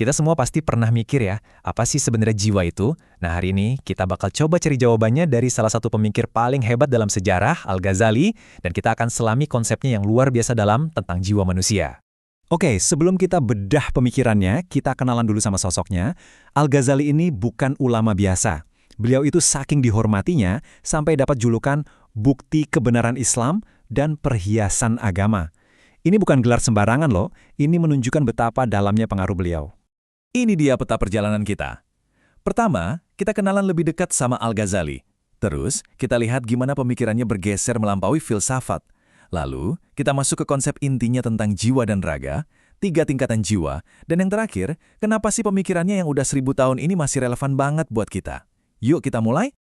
Kita semua pasti pernah mikir ya, apa sih sebenarnya jiwa itu? Nah, hari ini kita bakal coba cari jawabannya dari salah satu pemikir paling hebat dalam sejarah, Al-Ghazali, dan kita akan selami konsepnya yang luar biasa dalam tentang jiwa manusia. Oke, sebelum kita bedah pemikirannya, kita kenalan dulu sama sosoknya. Al-Ghazali ini bukan ulama biasa. Beliau itu saking dihormatinya sampai dapat julukan bukti kebenaran Islam dan perhiasan agama. Ini bukan gelar sembarangan loh, ini menunjukkan betapa dalamnya pengaruh beliau. Ini dia peta perjalanan kita. Pertama, kita kenalan lebih dekat sama Al-Ghazali. Terus, kita lihat gimana pemikirannya bergeser melampaui filsafat. Lalu, kita masuk ke konsep intinya tentang jiwa dan raga, 3 tingkatan jiwa, dan yang terakhir, kenapa sih pemikirannya yang udah 1000 tahun ini masih relevan banget buat kita. Yuk kita mulai?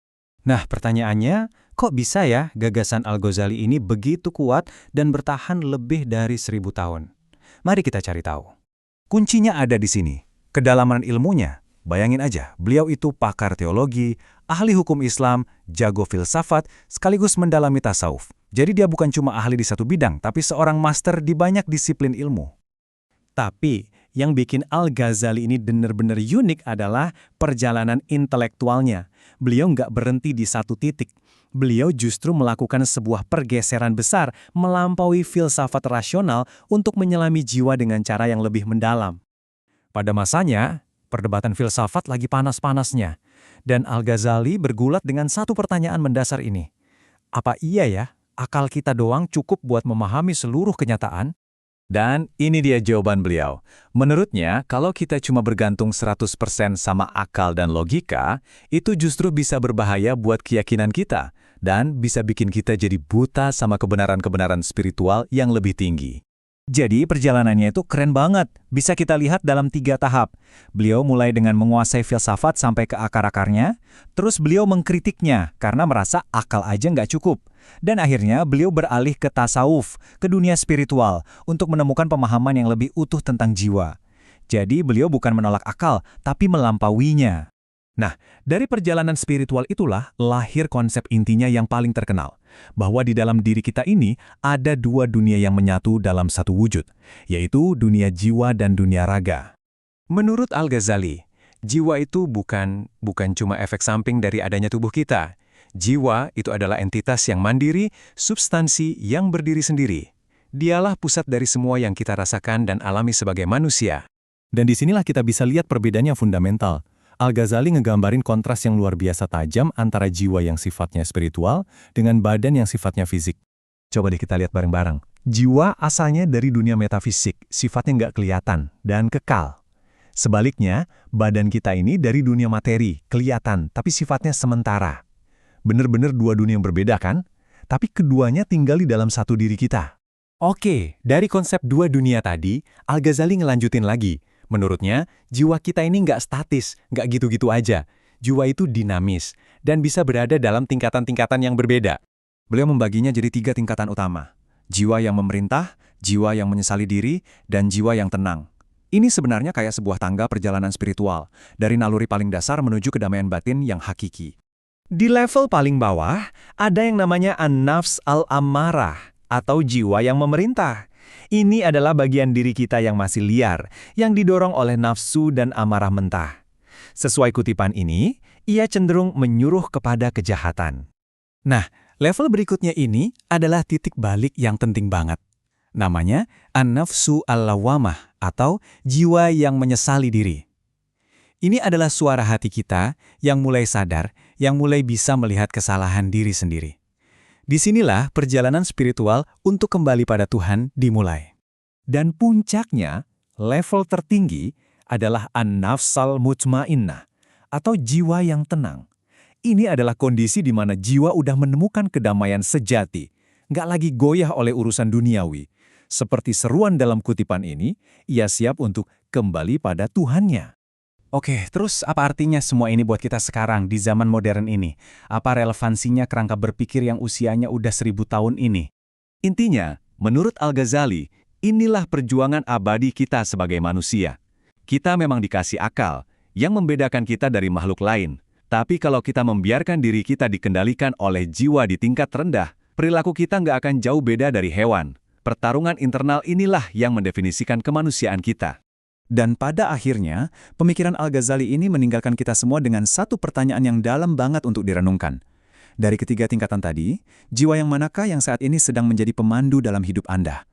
Nah, pertanyaannya, kok bisa ya gagasan Al-Ghazali ini begitu kuat dan bertahan lebih dari 1000 tahun? Mari kita cari tahu. Kuncinya ada di sini. Kedalaman ilmunya, bayangin aja, beliau itu pakar teologi, ahli hukum Islam, jago filsafat, sekaligus mendalami tasawuf. Jadi dia bukan cuma ahli di satu bidang, tapi seorang master di banyak disiplin ilmu. Tapi, yang bikin Al-Ghazali ini benar-benar unik adalah perjalanan intelektualnya. Beliau nggak berhenti di satu titik. Beliau justru melakukan sebuah pergeseran besar melampaui filsafat rasional untuk menyelami jiwa dengan cara yang lebih mendalam. Pada masanya, perdebatan filsafat lagi panas-panasnya, dan Al-Ghazali bergulat dengan satu pertanyaan mendasar ini. Apa iya ya, akal kita doang cukup buat memahami seluruh kenyataan? Dan ini dia jawaban beliau. Menurutnya, kalau kita cuma bergantung 100% sama akal dan logika, itu justru bisa berbahaya buat keyakinan kita, dan bisa bikin kita jadi buta sama kebenaran-kebenaran spiritual yang lebih tinggi. Jadi perjalanannya itu keren banget, bisa kita lihat dalam 3 tahap. Beliau mulai dengan menguasai filsafat sampai ke akar-akarnya, terus beliau mengkritiknya karena merasa akal aja nggak cukup. Dan akhirnya beliau beralih ke tasawuf, ke dunia spiritual, untuk menemukan pemahaman yang lebih utuh tentang jiwa. Jadi beliau bukan menolak akal, tapi melampauinya. Nah, dari perjalanan spiritual itulah lahir konsep intinya yang paling terkenal, bahwa di dalam diri kita ini ada 2 dunia yang menyatu dalam satu wujud, yaitu dunia jiwa dan dunia raga. Menurut Al-Ghazali, jiwa itu bukan cuma efek samping dari adanya tubuh kita. Jiwa itu adalah entitas yang mandiri, substansi yang berdiri sendiri. Dialah pusat dari semua yang kita rasakan dan alami sebagai manusia. Dan disinilah kita bisa lihat perbedaannya fundamental. Al-Ghazali ngegambarin kontras yang luar biasa tajam antara jiwa yang sifatnya spiritual dengan badan yang sifatnya fisik. Coba deh kita lihat bareng-bareng. Jiwa asalnya dari dunia metafisik, sifatnya nggak kelihatan dan kekal. Sebaliknya, badan kita ini dari dunia materi, kelihatan tapi sifatnya sementara. Bener-bener 2 dunia yang berbeda kan? Tapi keduanya tinggal di dalam satu diri kita. Oke, dari konsep 2 dunia tadi, Al-Ghazali ngelanjutin lagi. Menurutnya, jiwa kita ini nggak statis, nggak gitu-gitu aja. Jiwa itu dinamis, dan bisa berada dalam tingkatan-tingkatan yang berbeda. Beliau membaginya jadi 3 tingkatan utama. Jiwa yang memerintah, jiwa yang menyesali diri, dan jiwa yang tenang. Ini sebenarnya kayak sebuah tangga perjalanan spiritual, dari naluri paling dasar menuju kedamaian batin yang hakiki. Di level paling bawah, ada yang namanya an-nafs al-ammarah, atau jiwa yang memerintah. Ini adalah bagian diri kita yang masih liar, yang didorong oleh nafsu dan amarah mentah. Sesuai kutipan ini, ia cenderung menyuruh kepada kejahatan. Nah, level berikutnya ini adalah titik balik yang penting banget. Namanya an-nafsu al-lawamah, atau jiwa yang menyesali diri. Ini adalah suara hati kita yang mulai sadar, yang mulai bisa melihat kesalahan diri sendiri. Disinilah perjalanan spiritual untuk kembali pada Tuhan dimulai. Dan puncaknya, level tertinggi adalah an-nafsal mutmainnah, atau jiwa yang tenang. Ini adalah kondisi di mana jiwa udah menemukan kedamaian sejati, nggak lagi goyah oleh urusan duniawi. Seperti seruan dalam kutipan ini, ia siap untuk kembali pada Tuhannya. Oke, terus apa artinya semua ini buat kita sekarang di zaman modern ini? Apa relevansinya kerangka berpikir yang usianya udah 1000 tahun ini? Intinya, menurut Al-Ghazali, inilah perjuangan abadi kita sebagai manusia. Kita memang dikasih akal, yang membedakan kita dari makhluk lain. Tapi kalau kita membiarkan diri kita dikendalikan oleh jiwa di tingkat rendah, perilaku kita nggak akan jauh beda dari hewan. Pertarungan internal inilah yang mendefinisikan kemanusiaan kita. Dan pada akhirnya, pemikiran Al-Ghazali ini meninggalkan kita semua dengan satu pertanyaan yang dalam banget untuk direnungkan. Dari ketiga tingkatan tadi, jiwa yang manakah yang saat ini sedang menjadi pemandu dalam hidup Anda?